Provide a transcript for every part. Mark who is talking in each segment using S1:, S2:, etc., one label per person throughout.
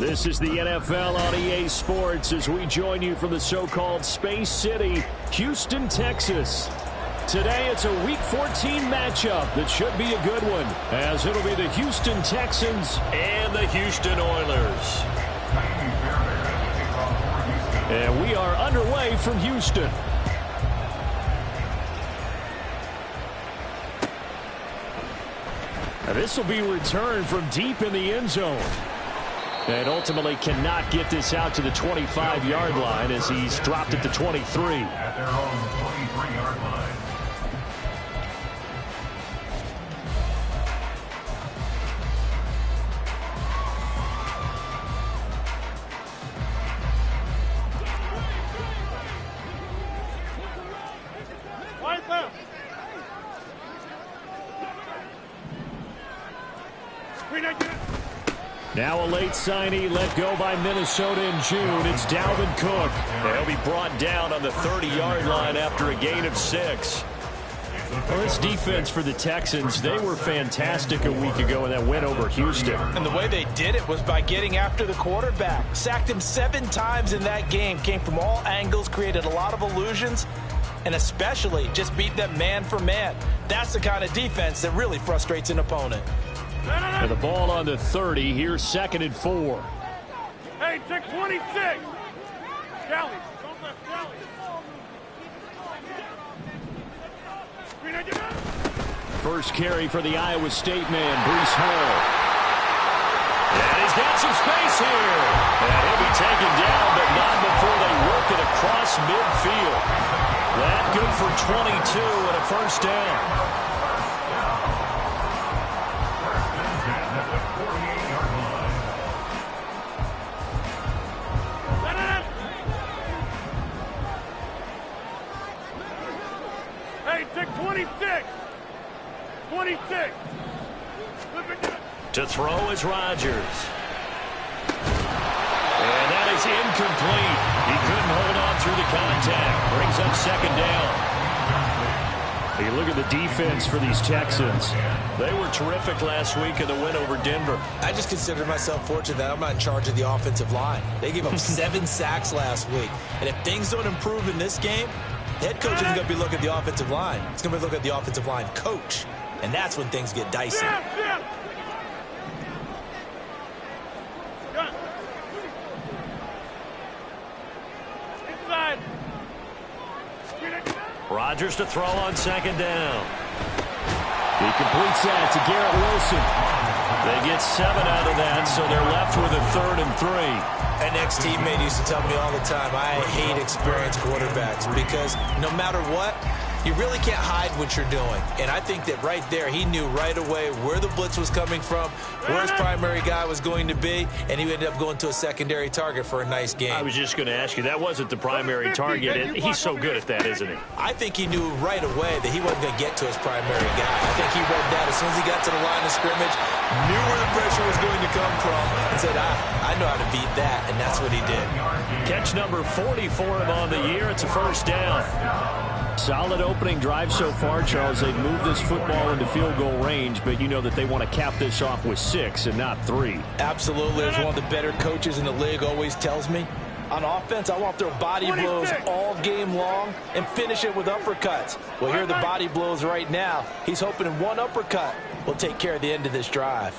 S1: This is the NFL on EA Sports as we join you from the so-called Space City, Houston, Texas. Today it's a Week 14 matchup that should be a good one, as it'll be the Houston Texans and the Houston Oilers. And we are underway from Houston. Now this will be returned from deep in the end zone. And ultimately cannot get this out to the 25-yard line as he's dropped it to 23.
S2: At their own 23-yard line.
S1: Now a late signee let go by Minnesota in June. It's Dalvin Cook. He'll be brought down on the 30-yard line after a gain of 6. Well, this defense for the Texans, they were fantastic a week ago in that win over Houston.
S3: And the way they did it was by getting after the quarterback. Sacked him 7 times in that game. Came from all angles, created a lot of illusions, and especially just beat them man for man. That's the kind of defense that really frustrates an opponent.
S1: And the ball on the 30. Here's 2nd and 4.
S4: Hey, check 26. Galley. Don't let Galley.
S1: First carry for the Iowa State man, Breece Hall. And he's got some space here. And he'll be taken down, but not before they work it across midfield. That good for 22 and a first down. To throw is Rodgers. And that is incomplete. He couldn't hold on through the contact. Brings up 2nd down. You look at the defense for these Texans. They were terrific last week in the win over Denver.
S3: I just consider myself fortunate that I'm not in charge of the offensive line. They gave up 7 sacks last week. And if things don't improve in this game, head coach isn't going to be looking at the offensive line. He's going to be looking at the offensive line coach. And that's when things get dicey.
S1: Rodgers to throw on 2nd down. He completes that to Garrett Wilson. They get 7 out of that, so they're left with a 3rd and 3.
S3: An ex-teammate used to tell me all the time, I hate experienced quarterbacks because no matter what, you really can't hide what you're doing. And I think that right there, he knew right away where the blitz was coming from, where his primary guy was going to be, and he ended up going to a secondary target for a nice game.
S1: I was just going to ask you, that wasn't the primary target, and he's so good at that, isn't he?
S3: I think he knew right away that he wasn't going to get to his primary guy. I think he read that as soon as he got to the line of scrimmage, knew where the pressure was going to come from, and said, I know how to beat that, and that's what he did.
S1: Catch number 40 for him on the year. It's a first down. Solid opening drive so far, Charles. They've moved this football into field goal range, but you know that they want to cap this off with 6 and not 3.
S3: Absolutely. As one of the better coaches in the league always tells me, on offense, I want their body blows all game long and finish it with uppercuts. Well, here are the body blows right now. He's hoping in one uppercut will take care of the end of this drive.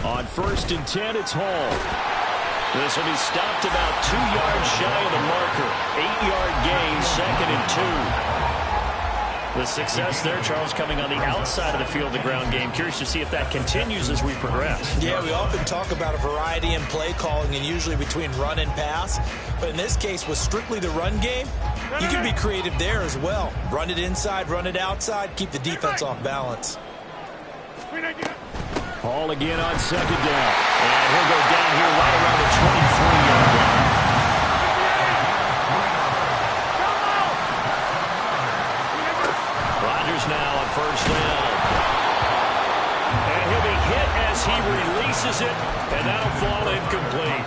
S1: On 1st and 10, it's Hall. This will be stopped about 2 yards shy of the marker. 8-yard gain, 2nd and 2. The success there, Charles, coming on the outside of the field, the ground game. Curious to see if that continues as we progress.
S3: Yeah, we often talk about a variety in play calling and usually between run and pass. But in this case, with strictly the run game, you can be creative there as well. Run it inside, run it outside, keep the defense off balance.
S1: Hall again on 2nd down. And he'll go down here right around the 23-yard line. Rodgers now on 1st down. And he'll be hit as he releases it, and that'll fall incomplete.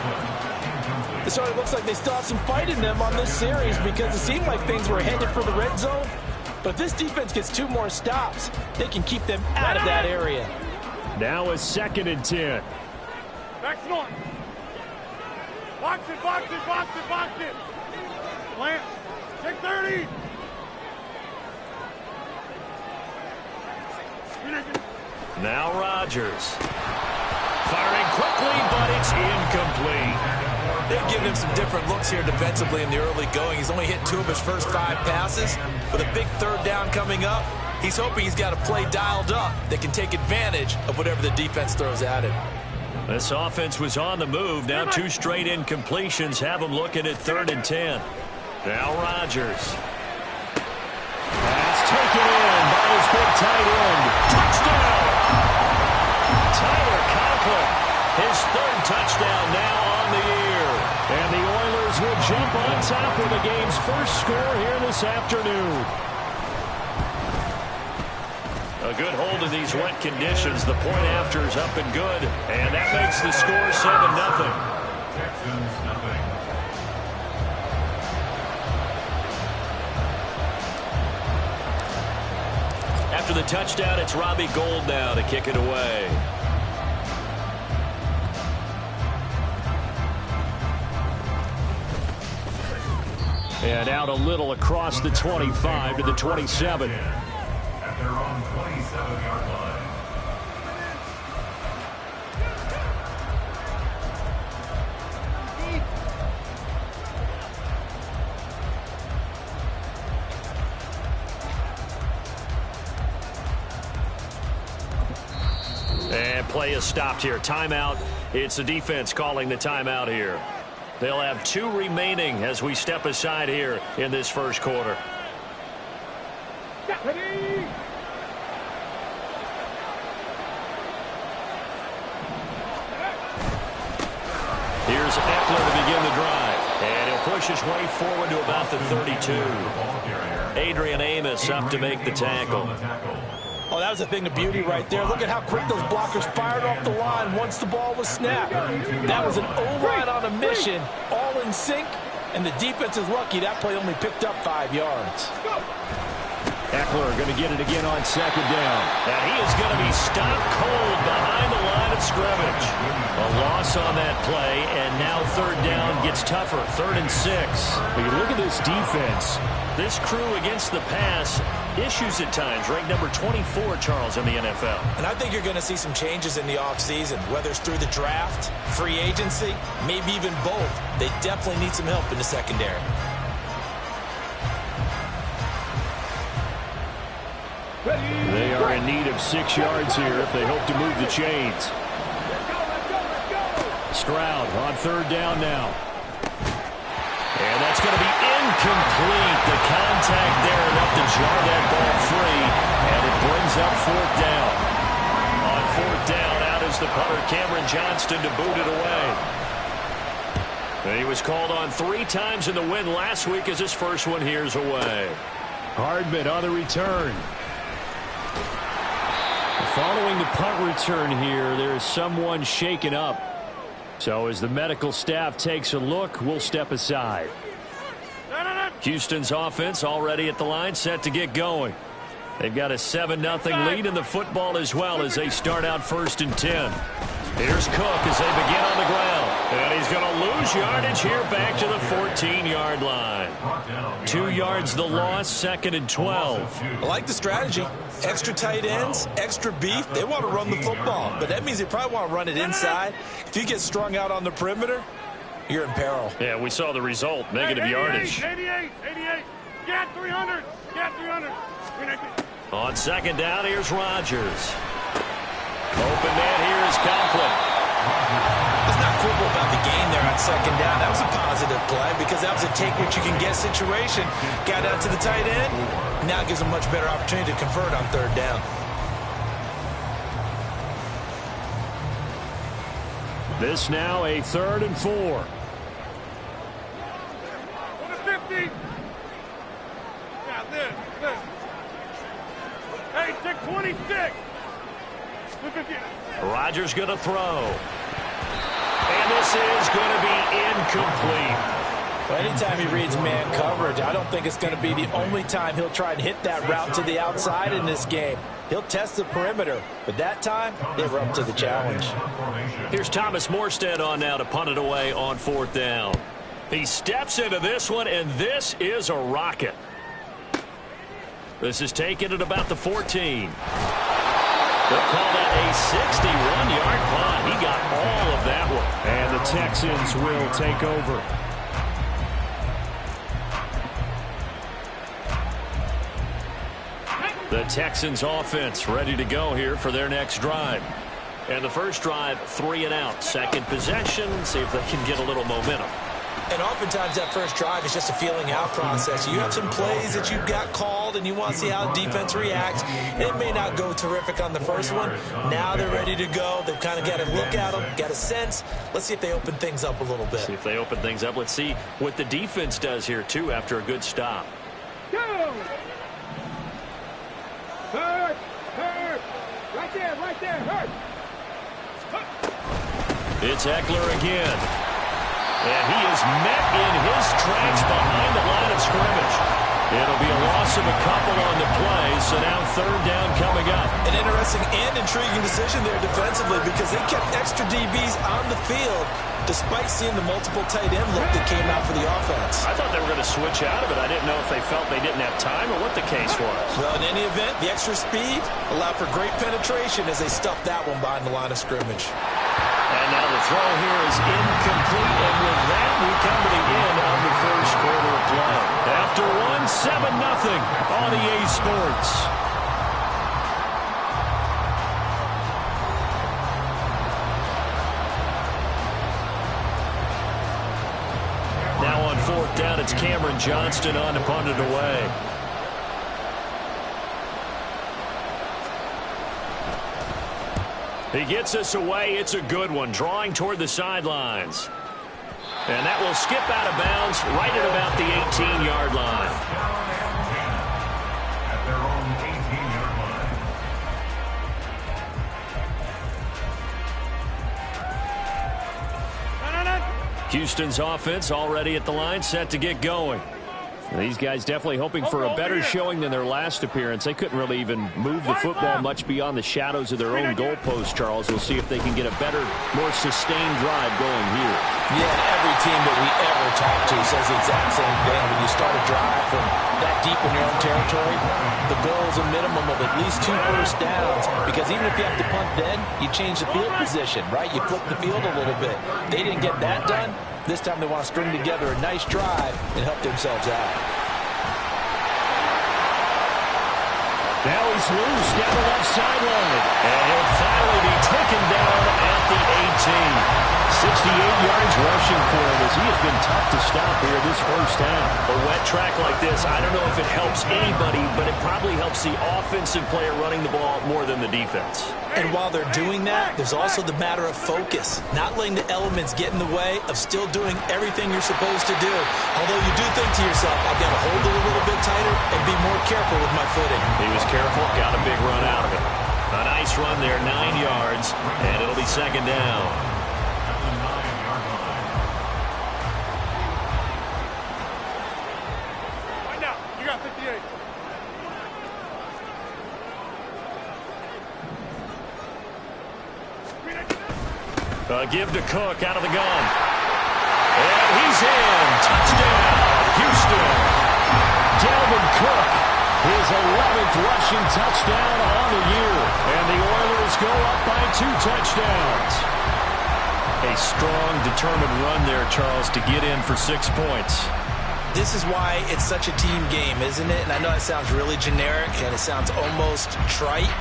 S3: So it looks like they still have some fight in them on this series because it seemed like things were headed for the red zone. But if this defense gets 2 more stops, they can keep them out of that area.
S1: Now a 2nd and 10.
S4: Back north. Box it, box it, box it, box it. Plant. Take 30.
S1: Now Rodgers. Firing quickly, but it's incomplete.
S3: They've given him some different looks here defensively in the early going. He's only hit 2 of his first 5 passes. With a big third down coming up, he's hoping he's got a play dialed up that can take advantage of whatever the defense throws at him.
S1: This offense was on the move. Now 2 straight incompletions have him looking at 3rd and 10. Now Rodgers. That's taken in by his big tight end. Touchdown! Tyler Conklin, his 3rd touchdown now on the year. And the Oilers will jump on top with the game's first score here this afternoon. A good hold in these wet conditions. The point after is up and good. And that makes the score 7-0.
S2: Texans nothing.
S1: After the touchdown, it's Robbie Gould now to kick it away. And out a little across the 25 to the 27.
S2: At their own 27-yard line.
S1: And play is stopped here. Timeout. It's the defense calling the timeout here. They'll have 2 remaining as we step aside here in this first quarter. Here's Eckler to begin the drive. And he'll push his way forward to about the 32. Adrian Amos up to make the tackle.
S3: Oh, that was a thing of beauty right there. Look at how quick those blockers fired off the line once the ball was snapped. That was an O-line on a mission, all in sync, and the defense is lucky that play only picked up 5 yards.
S1: Eckler going to get it again on 2nd down. And he is going to be stopped cold behind the line of scrimmage. A loss on that play, and now 3rd down gets tougher. 3rd and 6. When you look at this defense, this crew against the pass, issues at times. Ranked number 24, Charles, in the NFL.
S3: And I think you're going to see some changes in the offseason, whether it's through the draft, free agency, maybe even both. They definitely need some help in the secondary.
S1: They are in need of 6 yards here if they hope to move the chains. Stroud on 3rd down now. And that's going to be incomplete. The contact there enough to jar that ball free. And it brings up 4th down. On 4th down, out is the punter, Cameron Johnston, to boot it away. And he was called on 3 times in the win last week as his first one here's away. Hardman on the return. Following the punt return here, there is someone shaken up. So as the medical staff takes a look, we'll step aside. Houston's offense already at the line, set to get going. They've got a 7-0 lead in the football as well as they start out 1st and 10. Here's Cook as they begin on the ground. And he's going to lose yardage here back to the 14-yard line. 2 yards the loss, 2nd and 12.
S3: I like the strategy. Extra tight ends, extra beef. They want to run the football, but that means they probably want to run it inside. If you get strung out on the perimeter, you're in peril.
S1: Yeah, we saw the result, negative yardage.
S4: 88. Get 300. Get 300.
S1: On 2nd down, here's Rodgers. Open man here is Conklin.
S3: Let's not quibble about the gain there on 2nd down. That was a positive play because that was a take-what-you-can-get situation. Got out to the tight end. Now it gives them a much better opportunity to convert on 3rd down.
S1: This now a 3rd and 4.
S4: 50. Yeah, this. Hey, take 26.
S1: Rodgers going to throw. And this is going to be incomplete.
S3: Well, anytime he reads man coverage, I don't think it's going to be the only time he'll try and hit that route to the outside in this game. He'll test the perimeter, but that time, they were up to the challenge.
S1: Here's Thomas Morstead on now to punt it away on 4th down. He steps into this one, and this is a rocket. This is taken at about the 14. They'll call that a 61-yard punt. He got all of that one. And the Texans will take over. The Texans offense ready to go here for their next drive. And the first drive, 3 and out. Second possession, see if they can get a little momentum.
S3: And oftentimes that first drive is just a feeling out process. You have some plays that you've got called and you want to see how the defense reacts. It may not go terrific on the first one. Now they're ready to go. They've kind of got a look at them, got a sense. Let's see if they open things up a little bit.
S1: See if they open things up. Let's see what the defense does here, too, after a good stop.
S4: Go! Hurt! Hurt! Right there, hurt!
S1: It's Eckler again. And he is met in his tracks behind the line of scrimmage. It'll be a loss of a couple on the play, so now 3rd down coming up.
S3: An interesting and intriguing decision there defensively because they kept extra DBs on the field despite seeing the multiple tight end look that came out for the offense.
S1: I thought they were going to switch out of it. I didn't know if they felt they didn't have time or what the case was.
S3: Well, in any event, the extra speed allowed for great penetration as they stuffed that one behind the line of scrimmage.
S1: And now the throw here is incomplete, and with that, we come to the end of the first quarter of play. After one, 7-0 on EA Sports. Now on 4th down, it's Cameron Johnston on to punt it away. He gets us away. It's a good one, drawing toward the sidelines. And that will skip out of bounds right at about the 18-yard line.
S2: At their own 18-yard line.
S1: Houston's offense already at the line, set to get going. These guys definitely hoping for a better showing than their last appearance. They couldn't really even move the football much beyond the shadows of their own goalpost, Charles. We'll see if they can get a better, more sustained drive going here.
S3: Yeah, and every team that we ever talk to says the exact same thing. When you start a drive from that deep in your own territory, the goal is a minimum of at least 2 first downs, because even if you have to punt then, you change the field position, right? You flip the field a little bit. They didn't get that done. This time they want to string together a nice drive and help themselves out.
S1: Now he's loose down the left sideline. And he'll finally be taken down at the 18. 68 yards rushing for him as he has been tough to stop here this first half. A wet track like this, I don't know if it helps anybody, but it probably helps the offensive player running the ball more than the defense.
S3: And while they're doing that, there's also the matter of focus. Not letting the elements get in the way of still doing everything you're supposed to do. Although you do think to yourself, I've got to hold it a little bit tighter and be more careful with my footing.
S1: He was careful, got a big run out of it. A nice run there, 9 yards, and it'll be 2nd down.
S4: Find out. You got 58.
S1: Give to Cook out of the gun. And he's in. Touchdown, Houston. Dalvin Cook, his 11th rushing touchdown on the year. And the Oilers go up by 2 touchdowns. A strong, determined run there, Charles, to get in for 6 points.
S3: This is why it's such a team game, isn't it? And I know it sounds really generic and it sounds almost trite,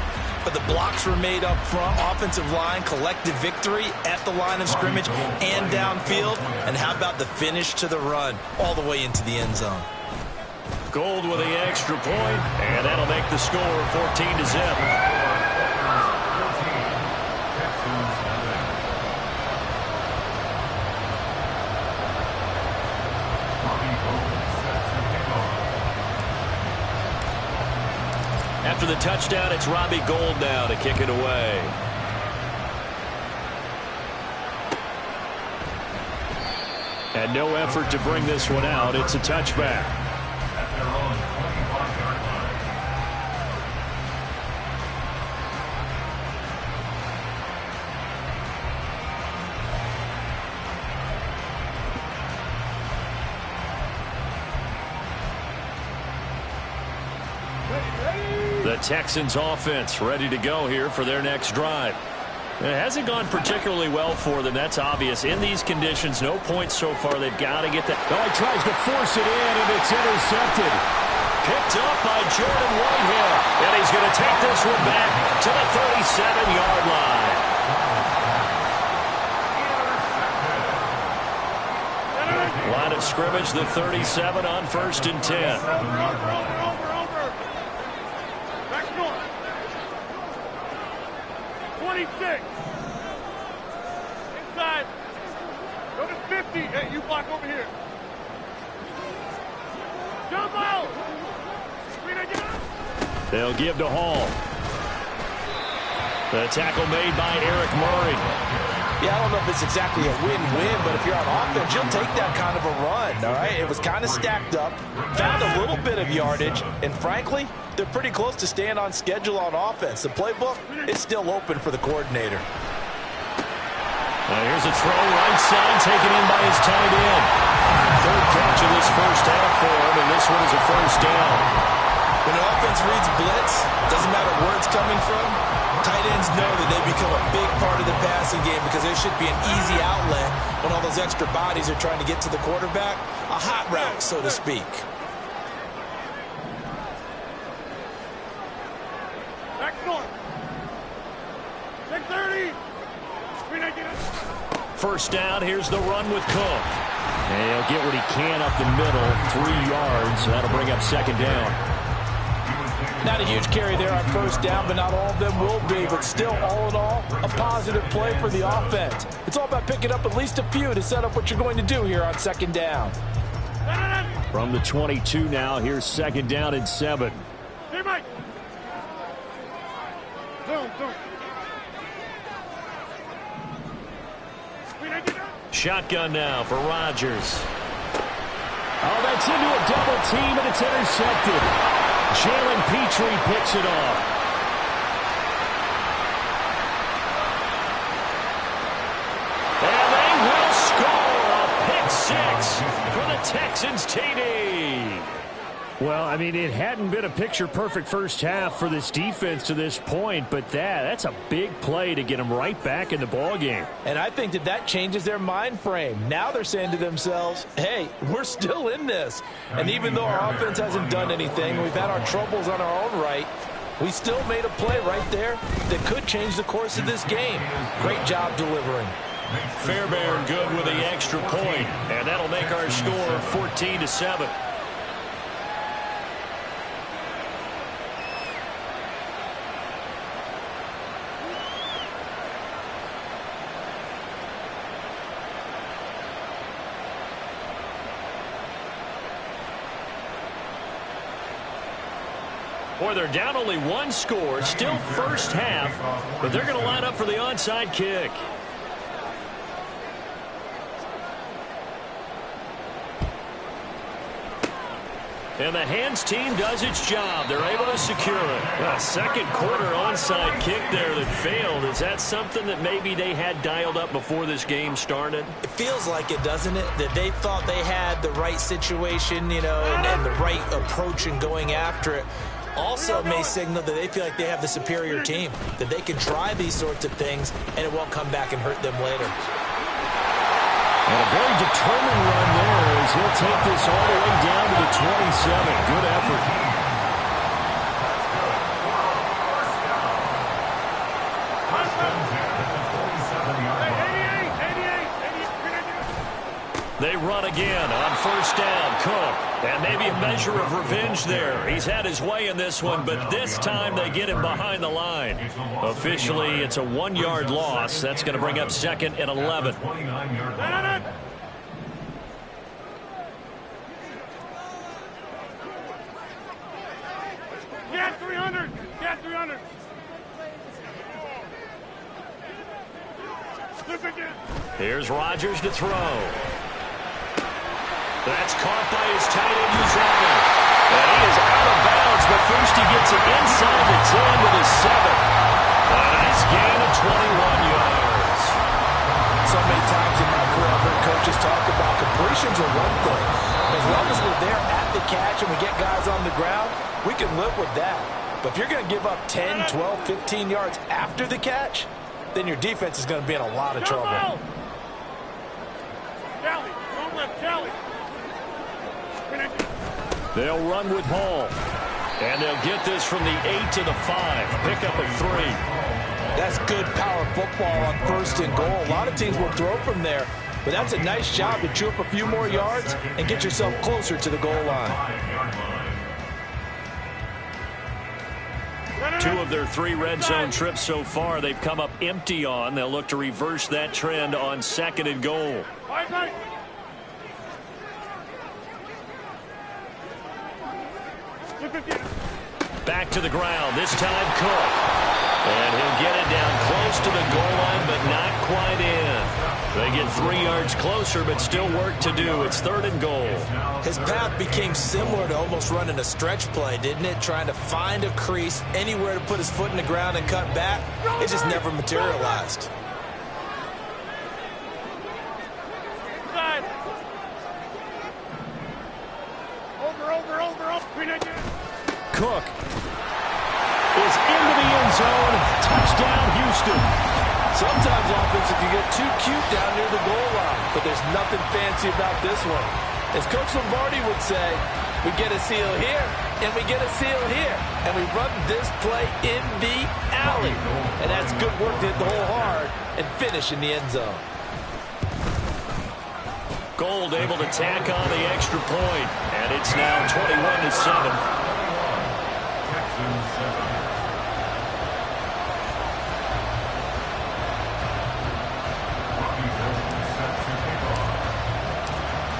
S3: but the blocks were made up front, offensive line, collective victory at the line of scrimmage and downfield. And how about the finish to the run all the way into the end zone?
S1: Gold with the extra point, and that'll make the score 14-0. After the touchdown, it's Robbie Gould now to kick it away. And no effort to bring this one out. It's a touchback.
S2: At their own 25-yard line.
S1: The Texans offense ready to go here for their next drive. It hasn't gone particularly well for them. That's obvious. In these conditions, no points so far. They've got to get that. Oh, he tries to force it in, and it's intercepted. Picked up by Jordan Whitehead. And he's going to take this one back to the 37-yard line. Line of scrimmage, the 37 on 1st and 10.
S4: Over. Back north. 26. Inside. Go to 50. Hey, you block over here. Jump out.
S1: They'll give to Hall. The tackle made by Eric Murray.
S3: Yeah, I don't know if it's exactly a win-win, but if you're on offense, you'll take that kind of a run, all right? It was kind of stacked up, found a little bit of yardage, and frankly, they're pretty close to staying on schedule on offense. The playbook is still open for the coordinator.
S1: Here's a throw, right side, taken in by his tight end. Third catch of this first half for him, and this one is a first down.
S3: When an offense reads blitz, doesn't matter where it's coming from, tight ends know that they become a big part of the passing game because there should be an easy outlet when all those extra bodies are trying to get to the quarterback. A hot route, so to speak.
S4: Back north. 630.
S1: First down, here's the run with Cook. And he'll get what he can up the middle, 3 yards. That'll bring up second down.
S3: Not a huge carry there on first down, but not all of them will be. But still, all in all, a positive play for the offense. It's all about picking up at least a few to set up what you're going to do here on second down.
S1: From the 22 now, here's second down and 7.
S4: Hey, Mike. Zoom.
S1: Shotgun now for Rodgers. Oh, that's into a double team, and it's intercepted. Jalen Petrie picks it off. And they will score a pick 6 for the Texans TD. Well, I mean, it hadn't been a picture-perfect first half for this defense to this point, but that's a big play to get them right back in the ballgame.
S3: And I think that changes their mind frame. Now they're saying to themselves, hey, we're still in this. And even though our offense hasn't done anything, we've had our troubles on our own right, we still made a play right there that could change the course of this game. Great job delivering.
S1: Fairbairn good with the extra point, and that'll make our score 14-7. Boy, they're down only 1 score, still first half, but they're going to line up for the onside kick. And the hands team does its job. They're able to secure it. A second quarter onside kick there that failed. Is that something that maybe they had dialed up before this game started?
S3: It feels like it, doesn't it? That they thought they had the right situation, you know, and the right approach in going after it. Also may signal that they feel like they have the superior team, that they can try these sorts of things and it won't come back and hurt them later.
S1: And a very determined run there as he'll take this all the way down to the 27. Good effort. They run again on first down. Cook. And maybe a measure of revenge there. He's had his way in this one, but this time they get him behind the line. Officially, it's a 1-yard loss. That's going to bring up second and 11.
S4: Get 300. Get 300.
S1: Here's Rodgers to throw. That's caught by his tight end, Uzomah. And he is out of bounds, but first he gets it inside the 10 to the 7. A nice gain of 21 yards.
S3: So many times in my career, I've heard coaches talk about completions are one thing. As long as we're there at the catch and we get guys on the ground, we can live with that. But if you're going to give up 10, 12, 15 yards after the catch, then your defense is going to be in a lot of trouble.
S4: Kelly, don't let Kelly.
S1: They'll run with Hall. And they'll get this from the 8 to the 5. Pick up a 3.
S3: That's good power football on 1st and goal. A lot of teams will throw from there, but that's a nice job to chew up a few more yards and get yourself closer to the goal line.
S1: 2 of their 3 red zone trips so far they've come up empty on. They'll look to reverse that trend on 2nd and goal. Back to the ground, this time Cook. And he'll get it down close to the goal line, but not quite in. They get 3 yards closer, but still work to do. It's 3rd and goal.
S3: His path became similar to almost running a stretch play, didn't it? Trying to find a crease, anywhere to put his foot in the ground and cut back. It just never materialized.
S1: Cook is into the end zone. Touchdown, Houston.
S3: Sometimes offense can get too cute down near the goal line, but there's nothing fancy about this one. As Coach Lombardi would say, we get a seal here, and we get a seal here, and we run this play in the alley. And that's good work to hit the hole hard and finish in the end zone.
S1: Gold able to tack on the extra point, and it's now 21 to 7.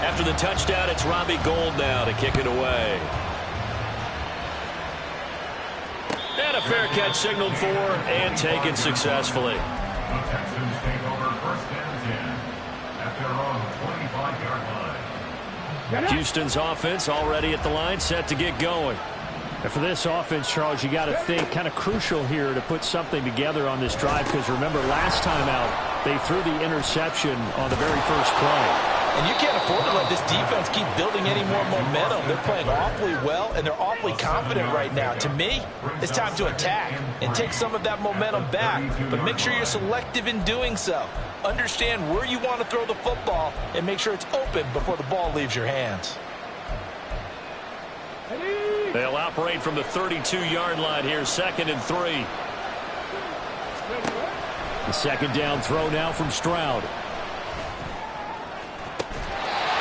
S1: After the touchdown, it's Robbie Gould now to kick it away. And a fair catch signaled for and taken successfully.
S2: The Texans take over 1st and 10 at their own 25-yard line.
S1: Houston's offense already at the line, set to get going.
S5: And for this offense, Charles, you got to think kind of crucial here to put something together on this drive, because remember last time out they threw the interception on the very first play.
S3: And you can't afford to let this defense keep building any more momentum. They're playing awfully well, and they're awfully confident right now. To me, it's time to attack and take some of that momentum back, but make sure you're selective in doing so. Understand where you want to throw the football and make sure it's open before the ball leaves your hands.
S1: They'll operate from the 32-yard line here, 2nd and 3.
S5: The 2nd down throw now from Stroud.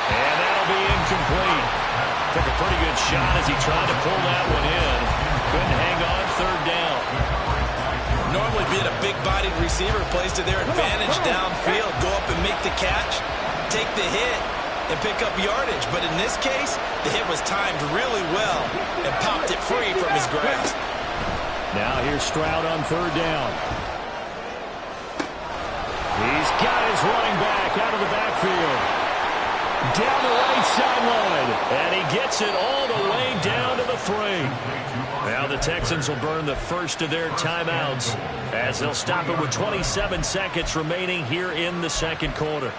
S1: And that'll be incomplete. Took a pretty good shot as he tried to pull that one in. Couldn't hang on, 3rd down.
S3: Normally being a big-bodied receiver plays to their advantage downfield. Go up and make the catch, take the hit, and pick up yardage. But in this case, the hit was timed really well and popped it free from his grasp.
S5: Now here's Stroud on 3rd down. He's got his running back out of the backfield. Down the right sideline.
S1: And he gets it all the way down to the 3. Now the Texans will burn the first of their timeouts as they'll stop it with 27 seconds remaining here in the 2nd quarter.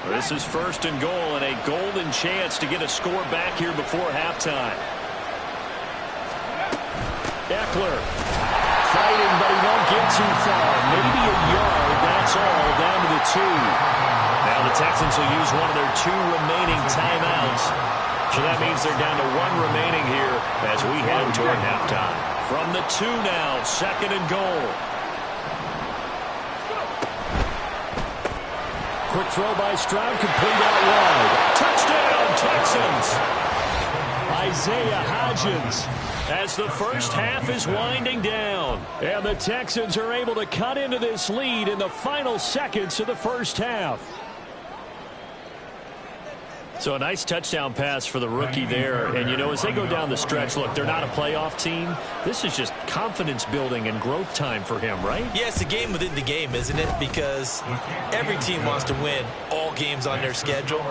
S1: This is 1st and goal and a golden chance to get a score back here before halftime. Eckler fighting, but he won't get too far. Maybe a yard, that's all, down to the 2. Now the Texans will use one of their 2 remaining timeouts. So that means they're down to 1 remaining here as we head toward halftime. From the 2 now, 2nd and goal.
S5: Quick throw by Stroud, complete out wide.
S1: Touchdown, Texans!
S5: Isaiah Hodgins.
S1: As the first half is winding down.
S5: And the Texans are able to cut into this lead in the final seconds of the first half. So a nice touchdown pass for the rookie there. And, you know, as they go down the stretch, look, they're not a playoff team. This is just confidence building and growth time for him, right?
S3: Yeah, it's a game within the game, isn't it? Because every team wants to win all games on their schedule.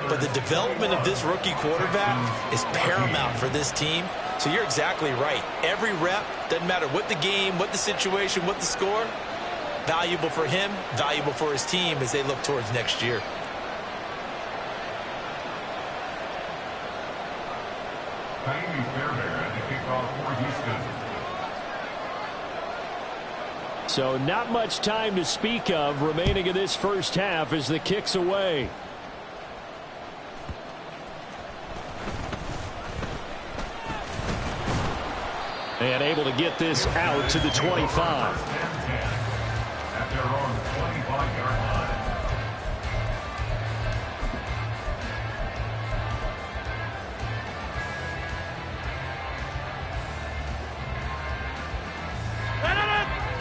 S3: But the development of this rookie quarterback is paramount for this team. So you're exactly right. Every rep, doesn't matter what the game, what the situation, what the score, valuable for him, valuable for his team as they look towards next year.
S5: So not much time to speak of remaining in this first half as the kick's away. And able to get this out to the 25.
S2: At their own 25-yard line.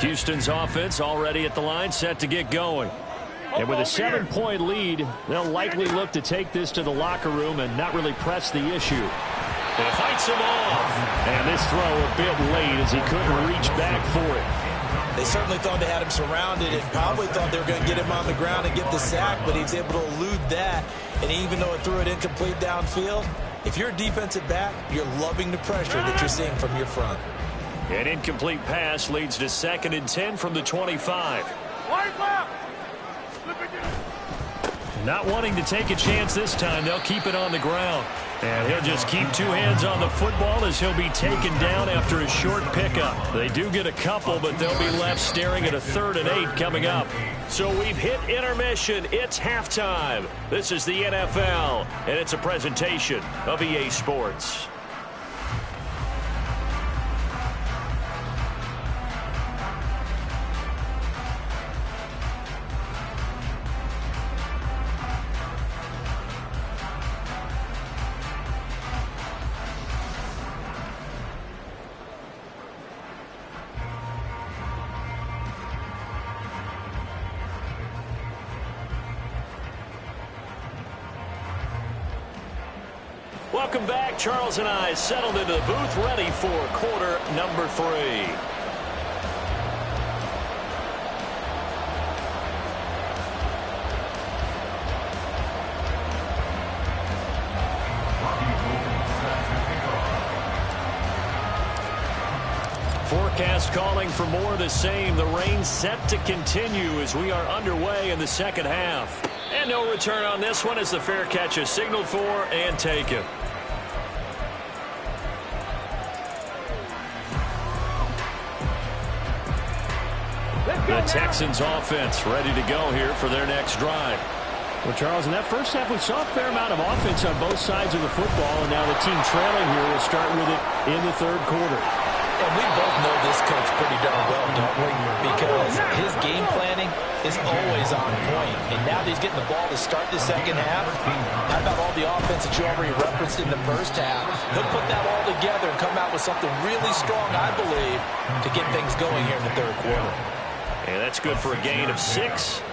S5: Houston's offense already at the line, set to get going. And with a 7-point lead, they'll likely look to take this to the locker room and not really press the issue. And it fights him off. And this throw a bit late as he couldn't reach back for it.
S3: They certainly thought they had him surrounded and probably thought they were going to get him on the ground and get the sack, but he was able to elude that. And even though it threw it incomplete downfield, if you're a defensive back, you're loving the pressure that you're seeing from your front.
S5: An incomplete pass leads to 2nd and 10 from the 25. Not wanting to take a chance this time, they'll keep it on the ground. And he'll just keep 2 hands on the football as he'll be taken down after a short pickup. They do get a couple, but they'll be left staring at a 3rd and 8 coming up. So we've hit intermission. It's halftime. This is the NFL, and it's a presentation of EA Sports. Welcome back. Charles and I settled into the booth, ready for quarter number 3. Forecast calling for more of the same. The rain set to continue as we are underway in the second half. And no return on this one as the fair catch is signaled for and taken. The Texans offense ready to go here for their next drive. Well, Charles, in that first half, we saw a fair amount of offense on both sides of the football, and now the team trailing here will start with it in the 3rd quarter.
S3: And we both know this coach pretty darn well, don't we? Because his game planning is always on point. And now that he's getting the ball to start the second half, how about all the offense that you already referenced in the first half? He'll put that all together and come out with something really strong, I believe, to get things going here in the 3rd quarter.
S5: And that's good for a gain of 6,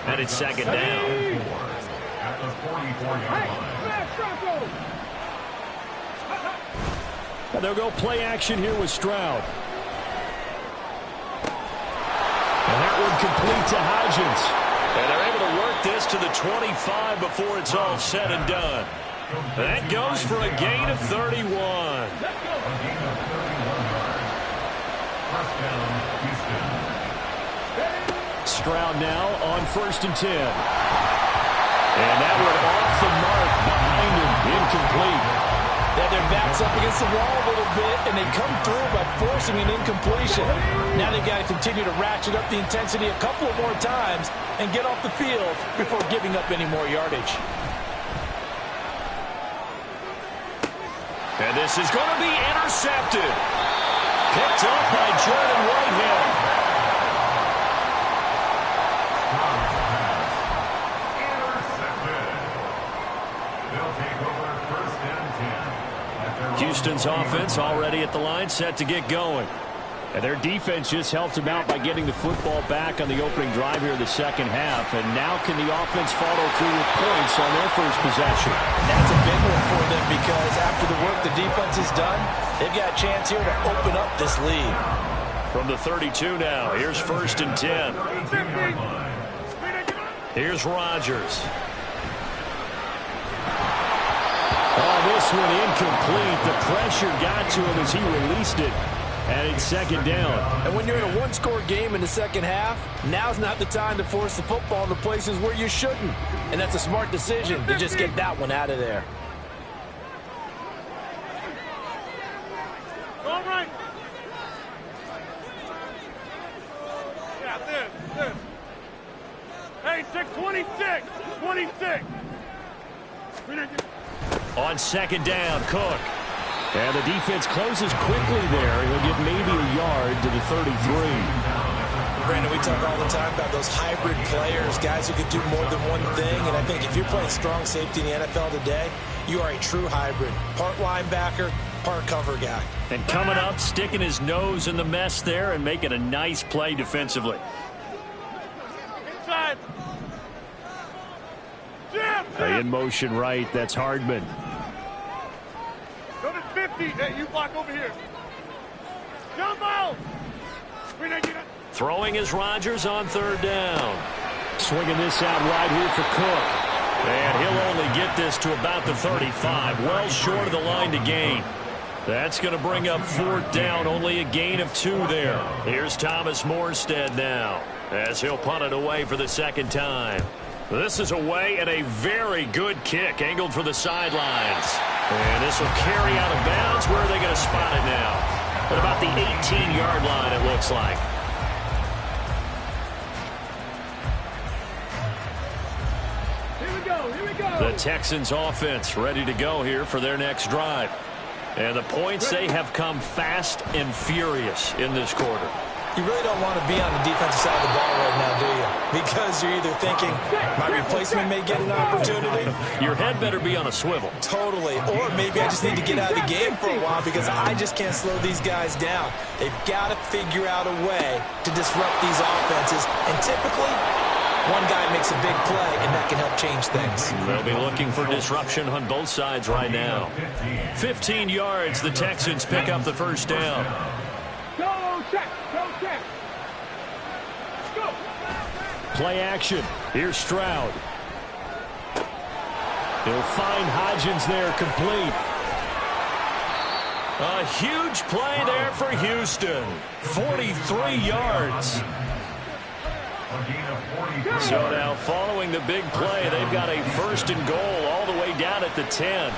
S5: and it's 2nd down.
S2: At the 44-yard line.
S5: And they'll go play action here with Stroud. And that one complete to Hodgins. And they're able to work this to the 25 before it's all said and done. That goes for a gain of 31.
S2: A gain of 31 yards. First down, Houston.
S5: Stroud now on 1st and 10. And that one off the mark behind him, incomplete.
S3: Yeah, their back's up against the wall a little bit, and they come through by forcing an incompletion. Now they've got to continue to ratchet up the intensity a couple of more times and get off the field before giving up any more yardage.
S5: And this is going to be intercepted. Picked up by Jordan Whitehead. Houston's offense already at the line, set to get going. And their defense just helped them out by getting the football back on the opening drive here in the second half. And now can the offense follow through with points on their first possession?
S3: That's a big one for them because after the work the defense has done, they've got a chance here to open up this lead.
S5: From the 32 now, here's 1st and 10. Here's Rodgers. Oh, this one incomplete. The pressure got to him as he released it. And it's 2nd down.
S3: And when you're in a one-score game in the second half, now's not the time to force the football in the places where you shouldn't. And that's a smart decision to just get that one out of there.
S4: All right. Yeah, this. Hey, 26. 26.
S5: On 2nd down, Cook. And the defense closes quickly there. He'll get maybe a yard to the 33.
S3: Brandon, we talk all the time about those hybrid players, guys who could do more than one thing. And I think if you're playing strong safety in the NFL today, you are a true hybrid. Part linebacker, part cover guy.
S5: And coming up, sticking his nose in the mess there and making a nice play defensively.
S4: Inside.
S5: In motion right, that's Hardman.
S4: Go to 50. Hey, you block over here. Jump out.
S5: Throwing is Rodgers on 3rd down. Swinging this out wide here for Cook. And he'll only get this to about the 35. Well short of the line to gain. That's going to bring up 4th down. Only a gain of 2 there. Here's Thomas Morstead now as he'll punt it away for the 2nd time. This is away and a very good kick angled for the sidelines. And this will carry out of bounds. Where are they going to spot it now? At about the 18-yard line, it looks like.
S4: Here we go.
S5: The Texans offense ready to go here for their next drive. And the points, they have come fast and furious in this quarter.
S3: You really don't want to be on the defensive side of the ball right now, do you? Because you're either thinking, my replacement may get an opportunity.
S5: Your head better be on a swivel.
S3: Totally. Or maybe I just need to get out of the game for a while because I just can't slow these guys down. They've got to figure out a way to disrupt these offenses. And typically, one guy makes a big play, and that can help change things.
S5: They'll be looking for disruption on both sides right now. 15 yards, the Texans pick up the 1st down.
S4: Go check. Go.
S5: Play action. Here's Stroud. He'll find Hodgins there, complete. A huge play there for Houston. 43 yards. So now following the big play, they've got a 1st and goal all the way down at the 10.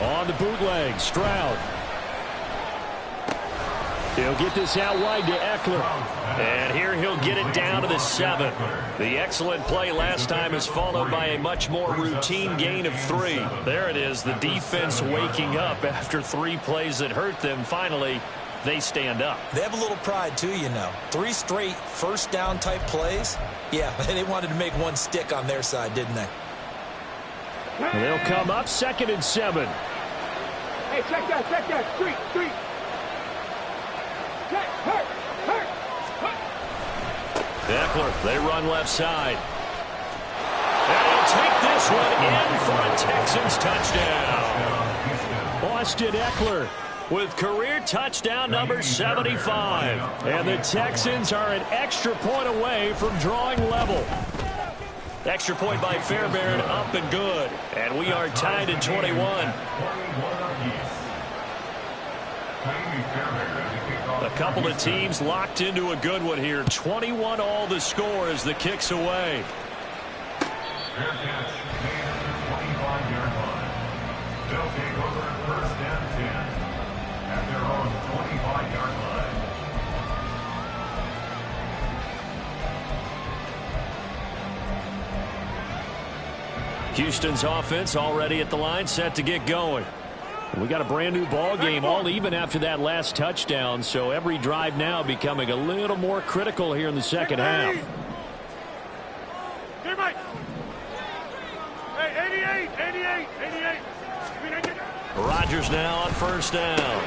S5: On the bootleg, Stroud. He'll get this out wide to Eckler. And here he'll get it down to the 7. The excellent play last time is followed by a much more routine gain of 3. There it is, the defense waking up after 3 plays that hurt them. Finally, they stand up.
S3: They have a little pride, too, you know. 3 straight 1st down type plays. Yeah, they wanted to make one stick on their side, didn't they?
S5: They'll come up 2nd and 7.
S4: Hey, check that. Street. Check, hurt.
S5: Eckler, they run left side. And he'll take this one in for a Texans touchdown. Austin Eckler with career touchdown number 75. And the Texans are an extra point away from drawing level. Extra point by Fairbairn, up and good. And we are tied at 21. A couple of teams locked into a good one here. 21 all the score as the kick's away.
S2: Fair catch, 25-yard line. They'll take over 1st and 10 at their own 25-yard line.
S5: Houston's offense already at the line, set to get going. We got a brand new ball game, all even after that last touchdown, so every drive now becoming a little more critical here in the second half.
S4: Hey, 88.
S5: Rodgers now on 1st down.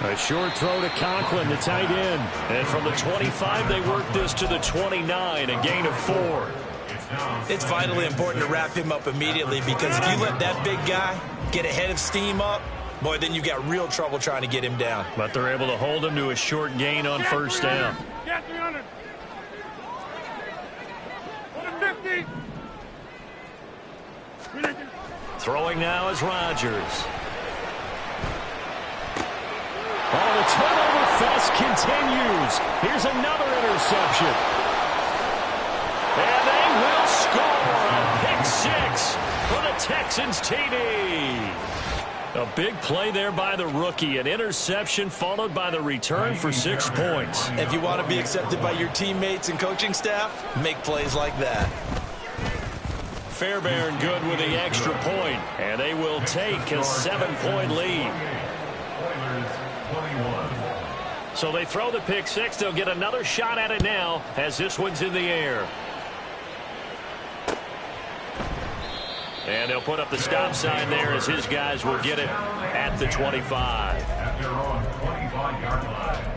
S5: A short throw to Conklin, the tight end. And from the 25, they work this to the 29, a gain of 4.
S3: It's vitally important to wrap him up immediately, because if you let that big guy get ahead of steam up, boy, then you've got real trouble trying to get him down.
S5: But they're able to hold him to a short gain on first down.
S4: Get 300. 150.
S5: Throwing now is Rodgers. Oh, the turnover fest continues. Here's another interception. And they will score a pick 6 for the Texans TD. A big play there by the rookie. An interception followed by the return for 6 points.
S3: If you want to be accepted by your teammates and coaching staff, make plays like that.
S5: Fairbairn good with the extra point, and they will take a 7-point lead. So they throw the pick 6. They'll get another shot at it now as this one's in the air. And they'll put up the stop sign there as his guys will get it at the 25.
S2: At their own 25-yard line.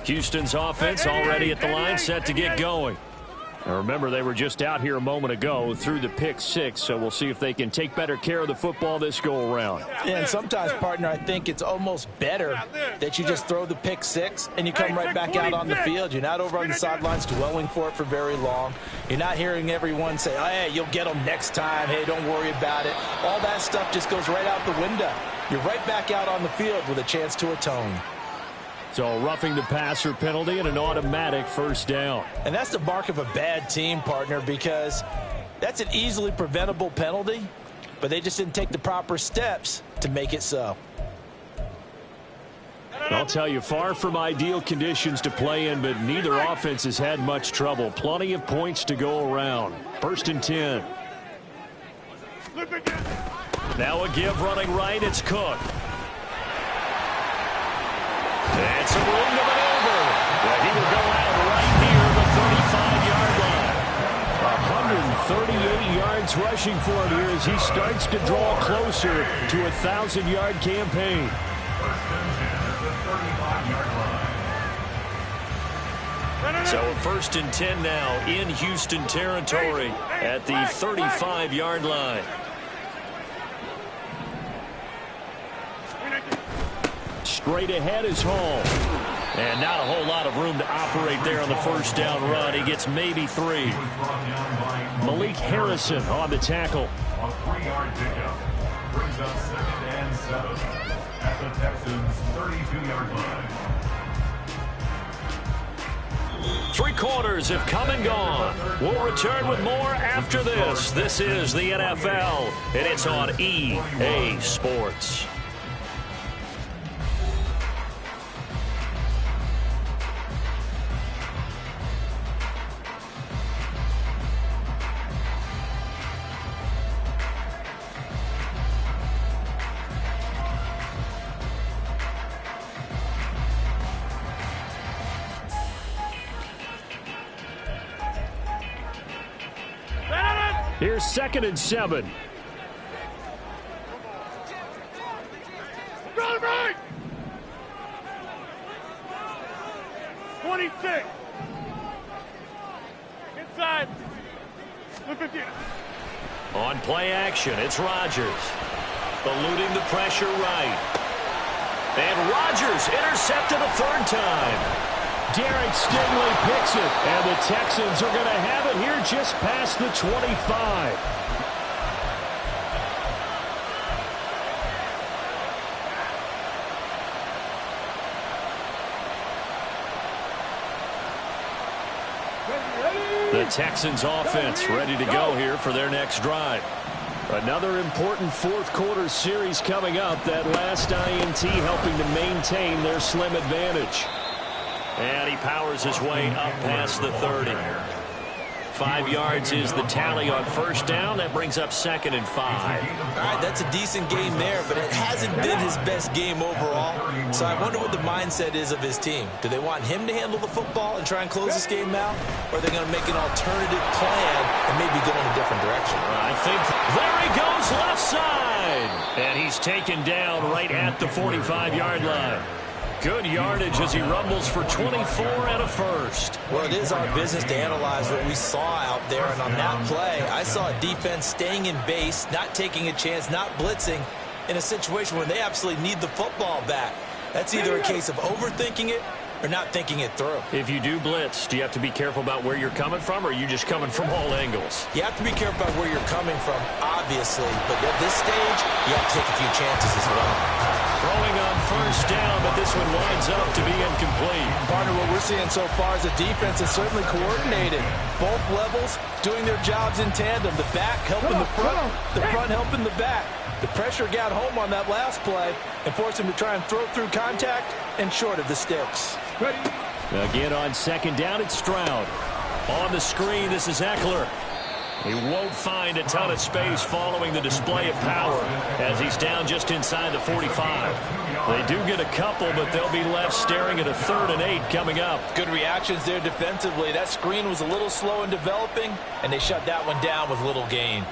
S5: Houston's offense already at the line, set to get going. Now remember, they were just out here a moment ago through the pick 6, so we'll see if they can take better care of the football this go-around.
S3: Yeah, and sometimes, partner, I think it's almost better that you just throw the pick 6 and you come right back out on the field. You're not over on the sidelines dwelling for it for very long. You're not hearing everyone say, oh, hey, you'll get them next time. Hey, don't worry about it. All that stuff just goes right out the window. You're right back out on the field with a chance to atone.
S5: So a roughing the passer penalty and an automatic first down.
S3: And that's the mark of a bad team, partner, because that's an easily preventable penalty, but they just didn't take the proper steps to make it so.
S5: I'll tell you, far from ideal conditions to play in, but neither offense has had much trouble. Plenty of points to go around. 1st and 10. Now a give running right. It's Cook. And some room to maneuver. Well, he will go out right near the 35-yard line. 138 yards rushing for him here as he starts to draw closer to a 1,000-yard campaign. So a 1st and 10 now in Houston territory at the 35-yard line. Straight ahead is Hall. And not a whole lot of room to operate there on the first down run. He gets maybe 3. Malik Harrison on the tackle.
S2: A 3-yard pickup brings up 2nd and 7 at the Texans' 32-yard line.
S5: 3 quarters have come and gone. We'll return with more after this. This is the NFL, and it's on EA Sports. Here's 2nd and 7.
S4: Run right! 26. Inside. 50.
S5: On play action, it's Rodgers. Eluding the pressure right. And Rodgers intercepted a 3rd time. Derek Stingley picks it, and the Texans are going to have it here just past the 25. The Texans offense ready to go here for their next drive. Another important 4th quarter series coming up. That last INT helping to maintain their slim advantage. And he powers his way up past the 30. 5 yards is the tally on first down. That brings up 2nd and 5.
S3: All right, that's a decent game there, but it hasn't been his best game overall. So I wonder what the mindset is of his team. Do they want him to handle the football and try and close this game out? Or are they going to make an alternative plan and maybe go in a different direction?
S5: I think there he goes left side. And he's taken down right at the 45-yard line. Good yardage as he rumbles for 24 and a first.
S3: Well, it is our business to analyze what we saw out there. And on that play, I saw a defense staying in base, not taking a chance, not blitzing in a situation where they absolutely need the football back. That's either a case of overthinking it or not thinking it through.
S5: If you do blitz, do you have to be careful about where you're coming from, or are you just coming from all angles?
S3: You have to be careful about where you're coming from, obviously. But at this stage, you have to take a few chances as well.
S5: Throwing on first down, but this one winds up to be incomplete.
S6: Partner, what we're seeing so far is the defense is certainly coordinated. Both levels doing their jobs in tandem. The back helping the front helping the back. The pressure got home on that last play and forced him to try and throw through contact and short of the sticks.
S5: Again on 2nd down, it's Stroud. On the screen, this is Eckler. He won't find a ton of space following the display of power as he's down just inside the 45. They do get a couple, but they'll be left staring at a 3rd and 8 coming up.
S6: Good reactions there defensively. That screen was a little slow in developing, and they shut that one down with little gain.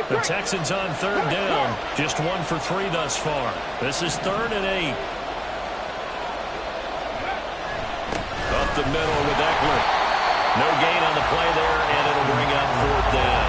S5: The Texans on 3rd down. Just 1 for 3 thus far. This is 3rd and 8. Up the middle with Eckler. No gain on the play there, and it'll bring up 4th down.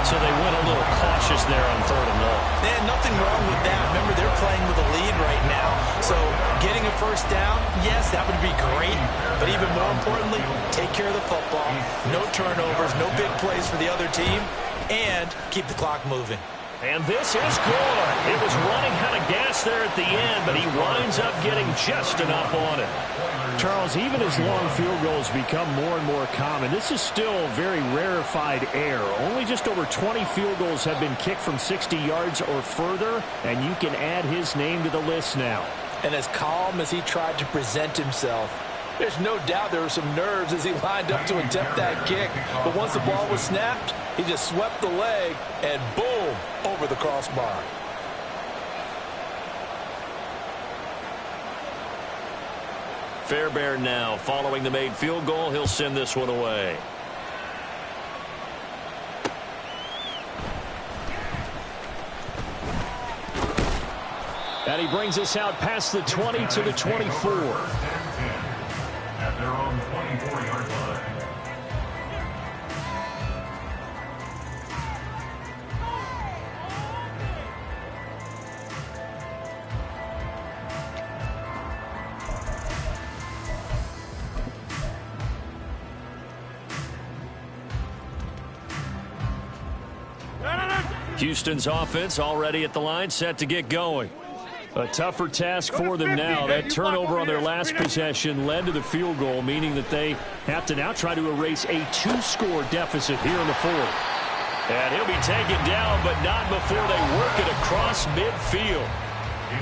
S5: So they went a little cautious there on 3rd and long.
S3: And nothing wrong with that. Remember, they're playing with a lead right now. So getting a first down, yes, that would be great. But even more importantly, take care of the football. No turnovers, no big plays for the other team, and keep the clock moving.
S5: And this is good. It was running out of gas there at the end, but he winds up getting just enough on it. Charles, even as long field goals become more and more common, this is still very rarefied air. Only just over 20 field goals have been kicked from 60 yards or further, and you can add his name to the list now.
S6: And as calm as he tried to present himself, there's no doubt there were some nerves as he lined up to attempt that kick. But once the ball was snapped, he just swept the leg and boom, over the crossbar.
S5: Fairbairn now following the made field goal. He'll send this one away. And he brings us out past the 20 to the 24.
S2: At their own 24-yard line.
S5: Houston's offense already at the line, set to get going. A tougher task for them now. That turnover on their last possession led to the field goal, meaning that they have to now try to erase a 2-score deficit here in the 4th. And he'll be taken down, but not before they work it across midfield.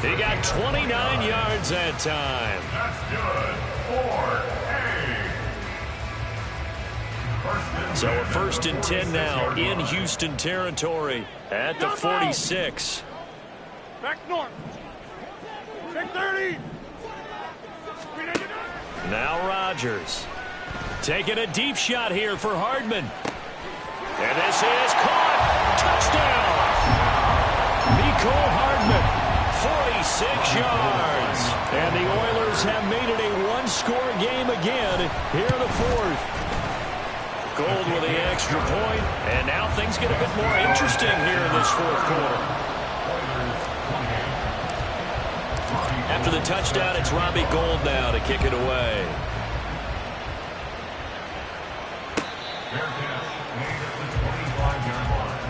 S5: He got 29 yards that time.
S2: That's good. 4-8.
S5: So a 1st and 10 now in Houston territory at the 46.
S4: Back north. Take 30.
S5: Now Rodgers taking a deep shot here for Hardman. And this is caught. Touchdown. Mecole Hardman, 46 yards. And the Oilers have made it a 1-score game again here in the 4th. Gold with the extra point, and now things get a bit more interesting here in this 4th quarter. After the touchdown, it's Robbie Gould now to kick it away.
S2: Fair catch made at the 25-yard line.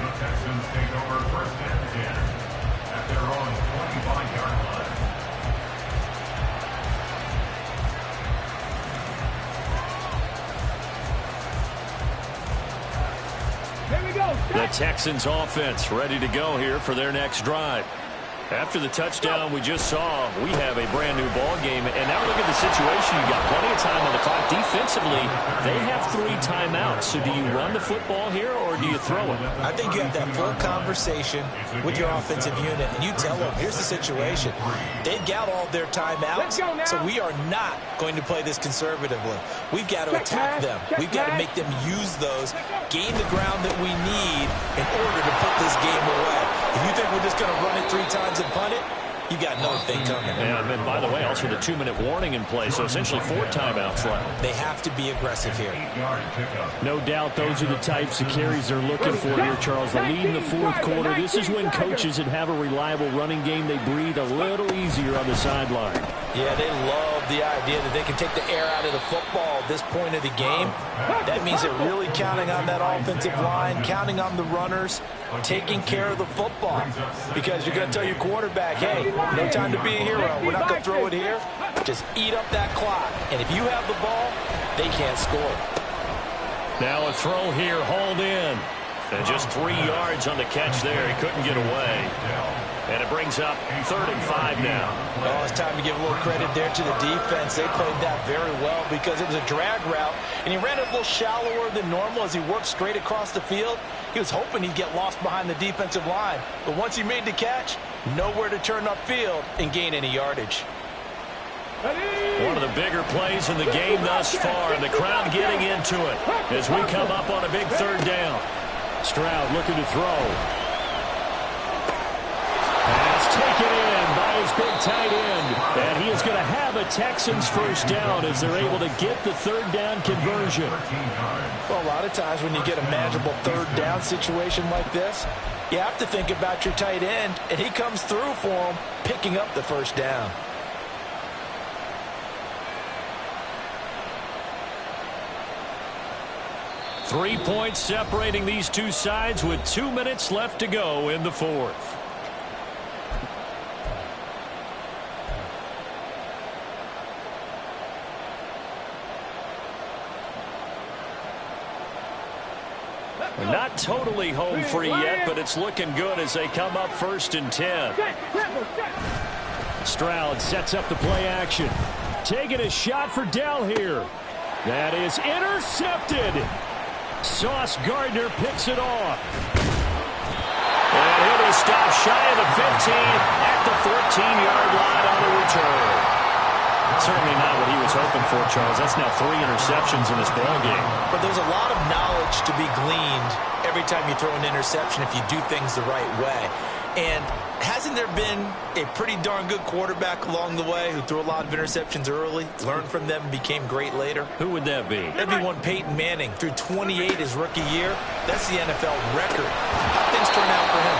S2: The Texans take over 1st and 10 at their own 25-yard line.
S5: The Texans offense ready to go here for their next drive. After the touchdown we just saw, we have a brand new ball game. And now look at the situation. You got plenty of time on the clock. Defensively, they have 3 timeouts. So do you run the football here or do you throw it?
S3: I think you have that full conversation with your offensive unit, and you tell them, here's the situation. They've got all their timeouts, so we are not going to play this conservatively. We've got to attack them. We've got to make them use those, gain the ground that we need in order to put this game away. If you think we're just going to run it 3 times and punt it, you got another thing coming.
S5: And by the way, also the 2-minute warning in play, so essentially 4 timeouts left.
S3: They have to be aggressive here.
S5: No doubt those are the types of carries they're looking for here, Charles. The lead in the 4th quarter. This is when coaches that have a reliable running game, they breathe a little easier on the sideline.
S3: Yeah, they love the idea that they can take the air out of the football at this point of the game. That means they're really counting on that offensive line, counting on the runners, taking care of the football. Because you're going to tell your quarterback, hey, no time to be a hero. We're not going to throw it here. Just eat up that clock. And if you have the ball, they can't score.
S5: Now a throw here, hauled in. And just 3 yards on the catch there. He couldn't get away. And it brings up 3rd and 5 now.
S3: Oh, it's time to give a little credit there to the defense. They played that very well because it was a drag route, and he ran it a little shallower than normal as he worked straight across the field. He was hoping he'd get lost behind the defensive line. But once he made the catch, nowhere to turn upfield and gain any yardage.
S5: One of the bigger plays in the game thus far, and the crowd getting into it as we come up on a big 3rd down. Stroud looking to throw. Pass taken in by his big tight end. And he is going to have a Texans first down as they're able to get the 3rd down conversion.
S3: Well, a lot of times when you get a manageable 3rd down situation like this, you have to think about your tight end, and he comes through for him, picking up the 1st down.
S5: Three points separating these two sides with 2 minutes left to go in the 4th. We're not totally home free yet, but it's looking good as they come up 1st and 10. Stroud sets up the play action. Taking a shot for Dell here. That is intercepted. Sauce Gardner picks it off. And he'll be stopped shy of the 15 at the 14-yard line on the return. Certainly not what he was hoping for, Charles. That's now 3 interceptions in this ball game.
S3: But there's a lot of knowledge to be gleaned every time you throw an interception if you do things the right way. And hasn't there been a pretty darn good quarterback along the way who threw a lot of interceptions early, learned from them, and became great later?
S5: Who would that be?
S3: That'd be one Peyton Manning. Threw 28 his rookie year. That's the NFL record. How things turn out for him?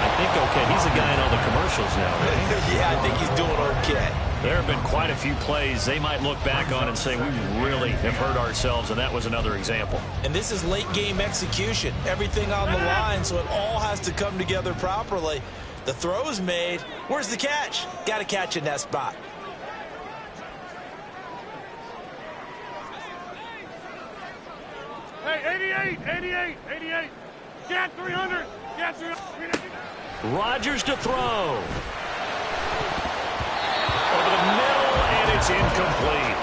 S5: I think okay. He's the guy in all the commercials now, right?
S3: Yeah, I think he's doing okay.
S5: There have been quite a few plays they might look back on and say, we really have hurt ourselves, and that was another example.
S3: And this is late game execution. Everything on the line, so it all has to come together properly. The throw's made. Where's the catch? Got to catch in that spot.
S4: Hey, 88. Get 300. Get 300.
S5: Rodgers to throw. Over the middle, and it's incomplete.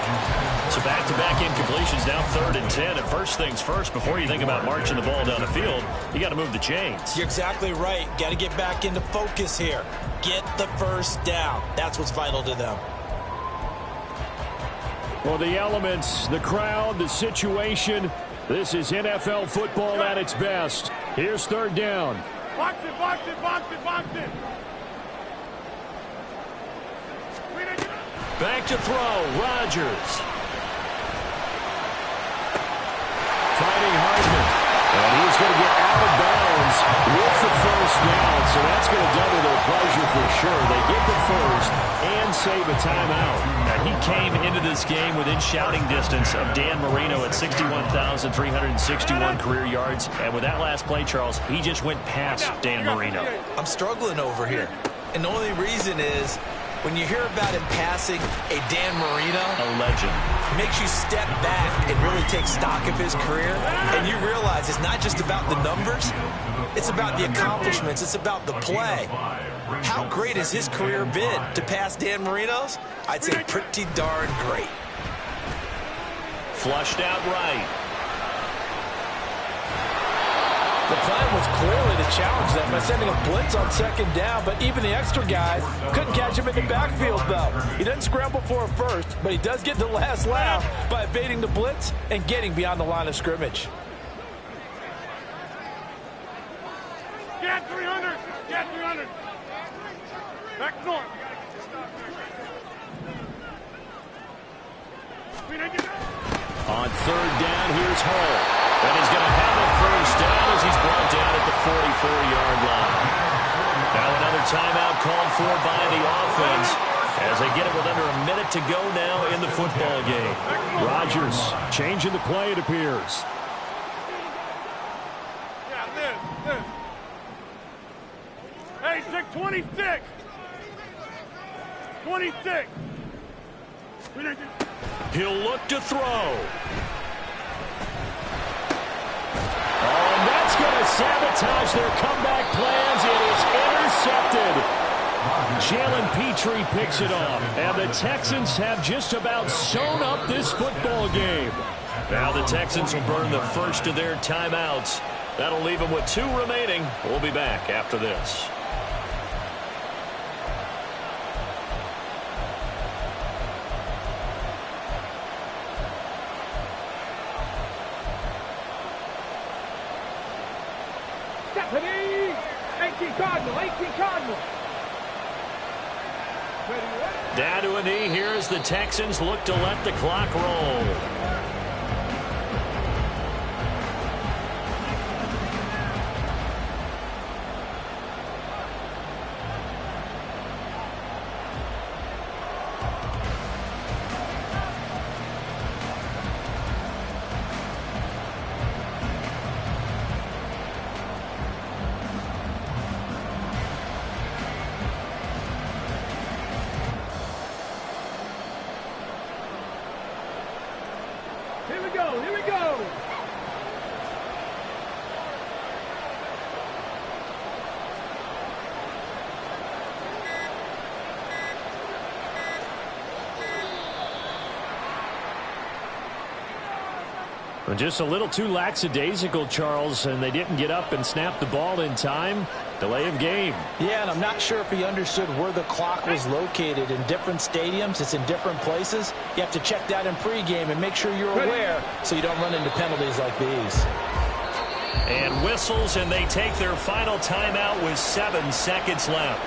S5: So back-to-back incompletions, now 3rd and 10. And first things first, before you think about marching the ball down the field, you got to move the chains.
S3: You're exactly right. Got to get back into focus here. Get the 1st down. That's what's vital to them.
S5: Well, the elements, the crowd, the situation, this is NFL football at its best. Here's 3rd down.
S4: Box it.
S5: Back to throw, Rodgers. Fighting Hardman. And he's going to get out of bounds with the 1st down. So that's going to double their pleasure for sure. They get the 1st and save a timeout. Now, he came into this game within shouting distance of Dan Marino at 61,361 career yards. And with that last play, Charles, he just went past Dan Marino.
S3: I'm struggling over here. And the only reason is when you hear about him passing a Dan Marino,
S5: a legend,
S3: makes you step back and really take stock of his career, and you realize realize it's not just about the numbers. It's about the accomplishments. It's about the play. How great has his career been? To pass Dan Marino's? I'd say pretty darn great.
S1: Flushed out right.
S6: The plan was clearly to challenge them by sending a blitz on second down, but even the extra guys couldn't catch him in the backfield, though. He doesn't scramble for a first, but he does get the last laugh by evading the blitz and getting beyond the line of scrimmage.
S4: Get 300! Get 300! Back north!
S1: On third down, here's Hull. And he's going to have a first down as he's brought down at the 44-yard line. Now another timeout called for by the offense as they get it with under a minute to go now in the football game.
S5: Rodgers changing the play, it appears.
S4: Yeah, this. Hey, 26! 26!
S5: He'll look to throw. Oh, and that's going to sabotage their comeback plans. It is intercepted. Jalen Petrie picks it off. And the Texans have just about sewn up this football game.
S1: Now the Texans will burn the first of their timeouts. That'll leave them with 2 remaining. We'll be back after this.
S4: Stephanie! 18 Cardinal!
S1: Down to a knee here as the Texans look to let the clock roll.
S4: Here we go!
S5: Just a little too lackadaisical, Charles, and they didn't get up and snap the ball in time. Delay of game.
S6: Yeah, and I'm not sure if he understood where the clock was located. In different stadiums, it's in different places. You have to check that in pregame and make sure you're aware so you don't run into penalties like these.
S1: And whistles, and they take their final timeout with 7 seconds left.